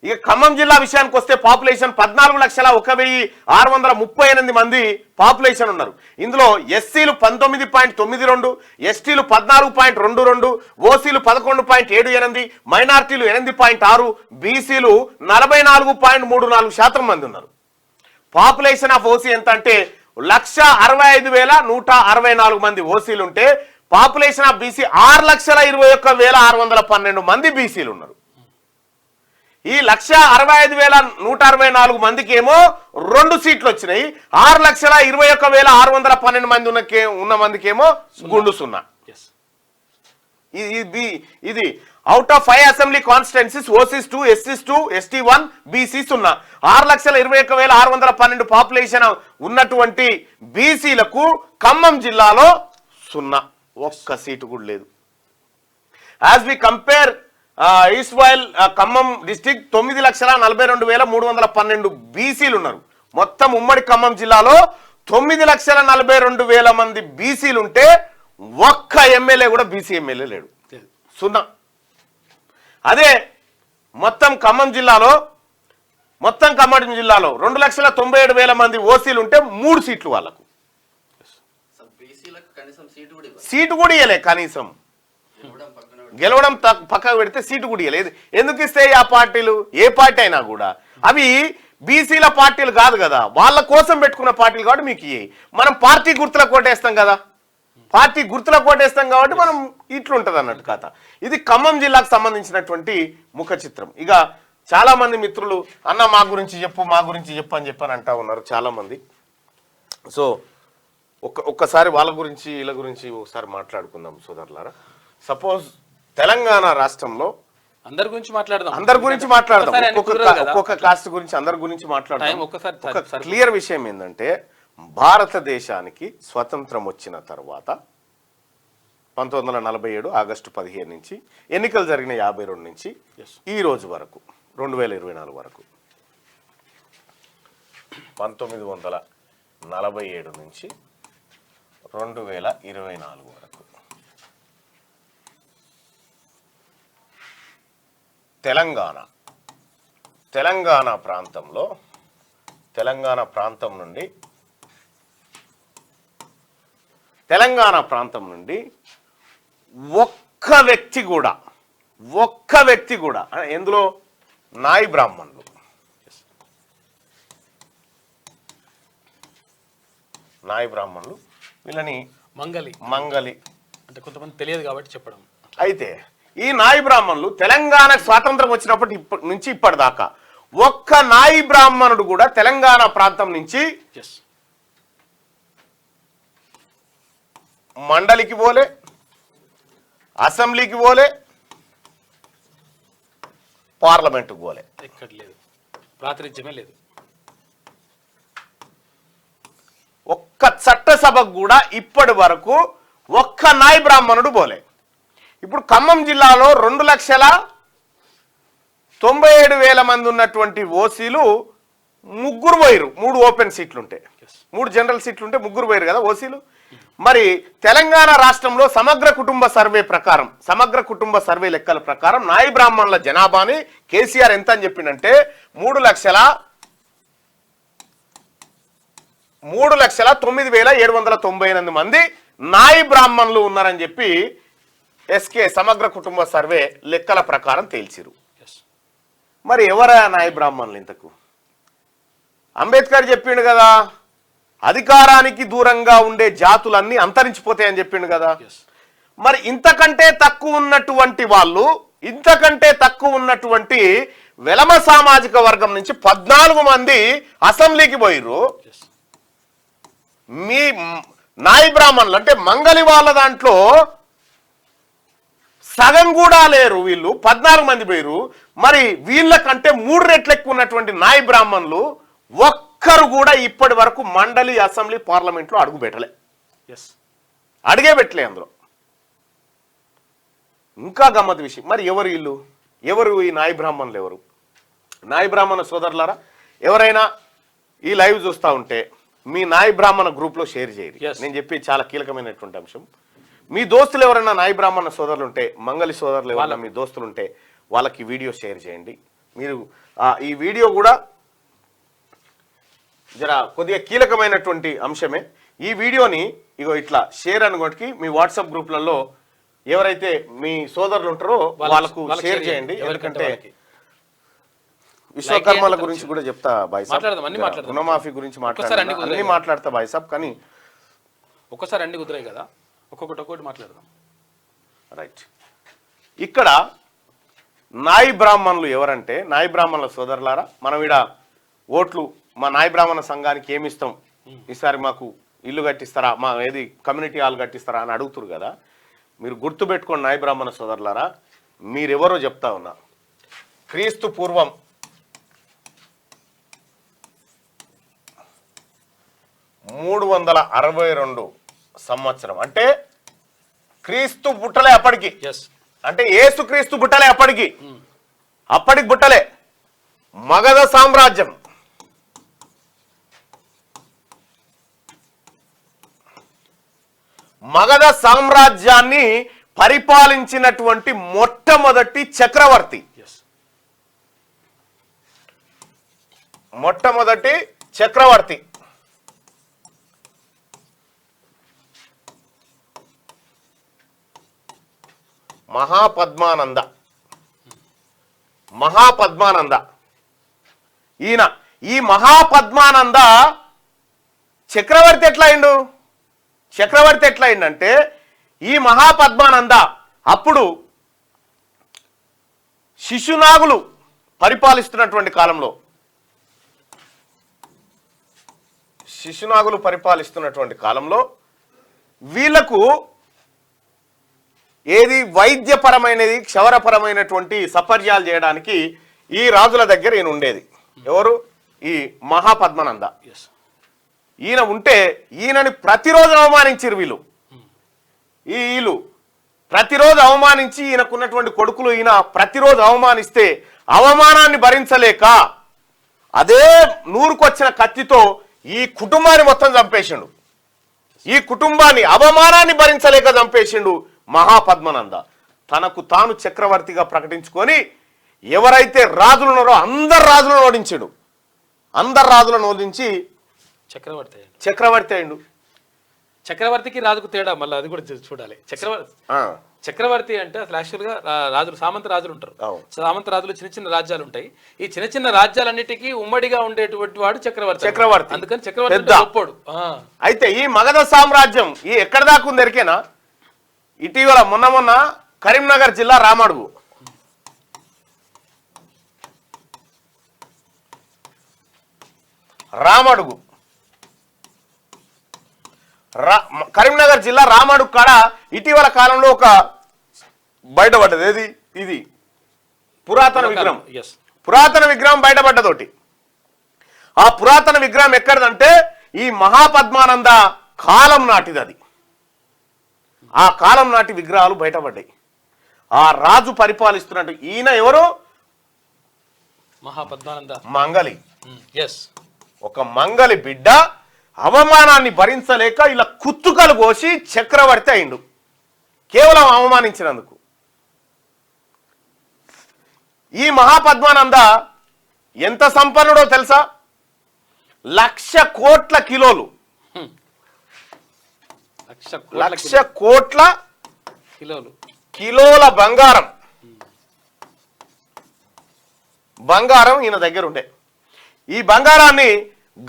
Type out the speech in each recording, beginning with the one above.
ఇక ఖమ్మం జిల్లా విషయానికి వస్తే పాపులేషన్ 14,01,638 మంది పాపులేషన్ ఉన్నారు. ఇందులో ఎస్సీలు 19.92, ఎస్టీలు 14.22, ఓసీలు 11.78, మైనార్టీలు 8.6, బీసీలు 44.34% మంది ఉన్నారు. పాపులేషన్ ఆఫ్ ఓసీ ఎంత అంటే 1,65,164 మంది ఓసీలు ఉంటే పాపులేషన్ ఆఫ్ బీసీ 6,21,612 మంది బీసీలు ఉన్నారు. ఈ 1,65,164 మందికి ఏమో 2 సీట్లు వచ్చినాయి. 6,21,612 మంది ఉన్న మందికేమో గుండు 0. ఇది out of 5 assembly constituencies OCs 2, ఎస్సీస్ 2, ఎస్టీ 1, బీసీ 0. 6,21,612 పాపులేషన్ ఉన్నటువంటి బీసీలకు ఖమ్మం జిల్లాలో 0, ఒక్క సీటు కూడా లేదు. As we compare east while Khammam district 9,42,312 బీసీలు ఉన్నారు. మొత్తం ఉమ్మడి ఖమ్మం జిల్లాలో 9,42,000 మంది బీసీలు ఉంటే ఒక్క ఎమ్మెల్యే కూడా బీసీ ఎమ్మెల్యే లేడు, 0. అదే మొత్తం ఖమ్మం జిల్లాలో 2,97,000 మంది ఓసీలు ఉంటే 3 సీట్లు వాళ్ళకు. సీటు కూడా ఇవ్వలే, కనీసం గెలవడం పక్కకు పెడితే సీటు కూడా ఇవ్వలేదు. ఎందుకు ఇస్తే ఆ పార్టీలు, ఏ పార్టీ అయినా కూడా అవి బీసీల పార్టీలు కాదు కదా, వాళ్ళ కోసం పెట్టుకున్న పార్టీలు కాబట్టి మీకు మనం పార్టీ గుర్తుల కోటేస్తాం కదా, పార్టీ గుర్తుల కోటేస్తాం కాబట్టి మనం ఇట్లుంటది అన్నట్టు కథ. ఇది ఖమ్మం జిల్లాకు సంబంధించినటువంటి ముఖ చిత్రం. ఇక చాలా మంది మిత్రులు అన్న మా గురించి చెప్పు అని చెప్పని అంటా ఉన్నారు చాలా మంది. సో ఒక్కసారి వాళ్ళ గురించి వీళ్ళ గురించి ఒకసారి మాట్లాడుకుందాం సోదరులారా. సపోజ్ తెలంగాణ రాష్ట్రంలో అందరి గురించి మాట్లాడదాం, ఒక్కొక్క కాస్ట్ గురించి అందరి గురించి మాట్లాడదాం. ఒక క్లియర్ విషయం ఏంటంటే భారతదేశానికి స్వతంత్రం వచ్చిన తర్వాత 1947 ఆగస్టు 15 నుంచి ఎన్నికలు జరిగిన 52 నుంచి ఈ రోజు వరకు 2024 వరకు 1947 నుంచి 2024 వరకు తెలంగాణ ప్రాంతం నుండి ఒక్క వ్యక్తి కూడా ఎందులో నాయి బ్రాహ్మణులు వీళ్ళని మంగలి అంటే కొంతమంది తెలియదు కాబట్టి చెప్పడం. అయితే ఈ నాయి బ్రాహ్మణులు తెలంగాణకు స్వాతంత్రం వచ్చినప్పటి నుంచి ఇప్పటిదాకా ఒక్క నాయి బ్రాహ్మణుడు కూడా తెలంగాణ ప్రాంతం నుంచి మండలికి పోలే, అసెంబ్లీకి పోలే, పార్లమెంటుకు పోలే, ఎక్కడ లేదు, ప్రాతినిధ్యమే లేదు. ఒక్క చట్టసభకు కూడా ఇప్పటి వరకు ఒక్క నాయి బ్రాహ్మణుడు పోలే. ఇప్పుడు ఖమ్మం జిల్లాలో 2,97,000 మంది ఉన్నటువంటి ఓసీలు 3 పోయారు. 3 ఓపెన్ సీట్లుంటే, 3 జనరల్ సీట్లుంటే 3 పోయారు కదా ఓసీలు. మరి తెలంగాణ రాష్ట్రంలో సమగ్ర కుటుంబ సర్వే లెక్కల ప్రకారం నాయి బ్రాహ్మణుల జనాభాని కేసీఆర్ ఎంత అని చెప్పిందంటే 3,09,798 మంది నాయి బ్రాహ్మణులు ఉన్నారని చెప్పి ఎస్కే సమగ్ర కుటుంబ సర్వే లెక్కల ప్రకారం తేల్చిరు. మరి ఎవరా నాయి బ్రాహ్మణులు ఇంతకు? అంబేద్కర్ చెప్పిండు కదా, అధికారానికి దూరంగా ఉండే జాతులన్నీ అంతరించిపోతాయని చెప్పిండు కదా. మరి ఇంతకంటే తక్కువ ఉన్నటువంటి వెలమ సామాజిక వర్గం నుంచి 14 మంది అసెంబ్లీకి పోయిర్రు. మీ నాయి బ్రాహ్మణులు అంటే మంగలి వాళ్ళ దాంట్లో సగం కూడా లేరు, వీళ్ళు 14 మంది పోయిరు. మరి వీళ్ళకంటే 3 రెట్లు ఎక్కువ ఉన్నటువంటి నాయి బ్రాహ్మణులు ఒక్కరు కూడా ఇప్పటి వరకు మండలి, అసెంబ్లీ, పార్లమెంట్లో అడుగు పెట్టలే, అడిగే పెట్టలే అందులో. ఇంకా గమ్మత్ విషయం, మరి ఎవరు ఈ నాయి బ్రాహ్మణులు? ఎవరు నాయి బ్రాహ్మణ సోదరులారా? ఎవరైనా ఈ లైవ్ చూస్తూ ఉంటే మీ నాయి బ్రాహ్మణ గ్రూప్లో షేర్ చేయండి. నేను చెప్పి చాలా కీలకమైనటువంటి అంశం. మీ దోస్తులు ఎవరైనా నాయి బ్రాహ్మణ సోదరులు ఉంటే, మంగలి సోదరులు ఎవరైనా మీ దోస్తులు ఉంటే వాళ్ళకి వీడియో షేర్ చేయండి. మీరు ఈ వీడియో కూడా జర కొద్దిగా కీలకమైనటువంటి అంశమే. ఈ వీడియోని ఇగో ఇట్లా షేర్ అనుకోటికి మీ వాట్సాప్ గ్రూప్లలో ఎవరైతే మీ సోదరులు ఉంటారో వాళ్ళకు షేర్ చేయండి. ఎందుకంటే విశ్వకర్మల గురించి కూడా చెప్తా బాయ్ సాబ్, రుణమాఫీ గురించి అన్ని మాట్లాడతా బాయ్ సాబ్, కానీ ఒక్కసారి అన్ని కుదిరాయి కదా, ఒక్కొక్కటి మాట్లాడదాం. రైట్. ఇక్కడ నాయి బ్రాహ్మణులు ఎవరంటే, నాయి బ్రాహ్మణుల సోదరులారా, మనం ఈడ ఓట్లు మా నాయి బ్రాహ్మణ సంఘానికి ఏమి ఇస్తాం, ఈసారి మాకు ఇల్లు కట్టిస్తారా, మా ఏది కమ్యూనిటీ హాల్ కట్టిస్తారా అని అడుగుతురు కదా. మీరు గుర్తుపెట్టుకోండి నాయి బ్రాహ్మణ సోదరులారా, మీరెవరో చెప్తా ఉన్నా. క్రీస్తు పూర్వం 362 సంవత్సరం, అంటే క్రీస్తు పుట్టలే అప్పటికి, అంటే యేసు క్రీస్తు పుట్టలే అప్పటికి పుట్టలే. మగధ సామ్రాజ్యం, మగధ సామ్రాజ్యాన్ని పరిపాలించినటువంటి మొట్టమొదటి చక్రవర్తి, మహాపద్మానంద. ఈయన ఈ మహాపద్మానంద చక్రవర్తి ఎట్లా అయిందంటే, ఈ మహాపద్మానంద అప్పుడు శిశునాగులు పరిపాలిస్తున్నటువంటి కాలంలో వీళ్లకు ఏది వైద్యపరమైనది, క్షవరపరమైనటువంటి సపర్యాలు చేయడానికి ఈ రాజుల దగ్గర ఈయన ఉండేది. ఎవరు? ఈ మహాపద్మానంద. ఈయన ఉంటే ఈయనని ప్రతిరోజు అవమానించారు వీళ్ళు ప్రతిరోజు అవమానించి, ఈయనకున్నటువంటి కొడుకులు ఈయన ప్రతిరోజు అవమానిస్తే అవమానాన్ని భరించలేక అదే నూరుకొచ్చిన కత్తితో ఈ కుటుంబాన్ని మొత్తం చంపేసిండు. ఈ కుటుంబాన్ని అవమానాన్ని భరించలేక చంపేసిండు మహాపద్మానంద. తనకు తాను చక్రవర్తిగా ప్రకటించుకొని ఎవరైతే రాజులు ఉన్నారో అందరు రాజులను ఓడించాడు. ఓడించి చక్రవర్తి అయిండు. చక్రవర్తికి రాజుకు తేడా మళ్ళీ అది కూడా చూడాలి. చక్రవర్తి అంటే అసలు యాక్చువల్గా రాజులు, సామంత రాజులు ఉంటారు. సామంత రాజులు చిన్న చిన్న రాజ్యాలు ఉంటాయి. ఈ చిన్న చిన్న రాజ్యాలన్నిటికీ ఉమ్మడిగా ఉండేటువంటి వాడు చక్రవర్తి. అందుకని చక్రవర్తి గొప్పోడు. అయితే ఈ మగధ సామ్రాజ్యం ఈ ఎక్కడ దాకా ఉంది ఎరికేనా? ఇటీవల మొన్న కరీంనగర్ జిల్లా రామడుగు, కరీంనగర్ జిల్లా రామడుగు కాడ ఇటీవల కాలంలో ఒక బయటపడ్డది. ఏది? ఇది పురాతన విగ్రహం బయటపడ్డతోటి. ఆ పురాతన విగ్రహం ఎక్కడదంటే ఈ మహాపద్మానంద కాలం నాటిది. అది ఆ కాలం నాటి విగ్రహాలు బయటపడ్డాయి. ఆ రాజు పరిపాలిస్తున్నట్టు ఈయన ఎవరు? మహాపద్మానంద మంగలి. ఒక మంగలి బిడ్డ అవమానాన్ని భరించలేక ఇలా కుత్తుకలు కోసి చక్రవర్తి అయిండు, కేవలం అవమానించినందుకు. ఈ మహాపద్మానంద ఎంత సంపన్నుడో తెలుసా? 1,00,000 కోట్ల కిలోలు, 1,00,000 కోట్ల కిలోల బంగారం ఈయన దగ్గర ఉండే. ఈ బంగారాన్ని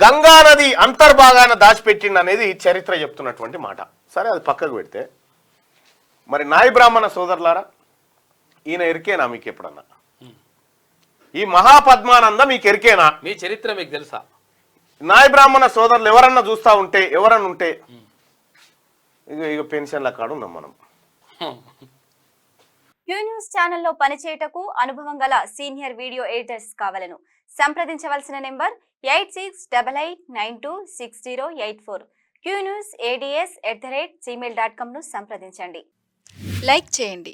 గంగా నది అంతర్భాగాన దాచిపెట్టిండు అనేది చరిత్ర చెప్తున్నటువంటి మాట. సరే, అది పక్కకు పెడితే, మరి నాయి బ్రాహ్మణ సోదరులారా, ఈయన ఎరికేనా మీకు ఎప్పుడన్నా? ఈ మహాపద్మానంద మీకు ఎరికేనా? మీ చరిత్ర మీకు తెలుసా? నాయి బ్రాహ్మణ సోదరులు ఎవరన్నా చూస్తా ఉంటే, ఎవరన్నా ఉంటే ఇక పెన్షన్ల కాడ ఉన్నాం మనం. క్యూ న్యూస్ ఛానల్లో పనిచేయటకు అనుభవం గల సీనియర్ వీడియో ఎడిటర్స్ కావాలను సంప్రదించవలసిన నెంబర్ 8688926084. qnewsads@gmail.com ను సంప్రదించండి. లైక్ చేయండి.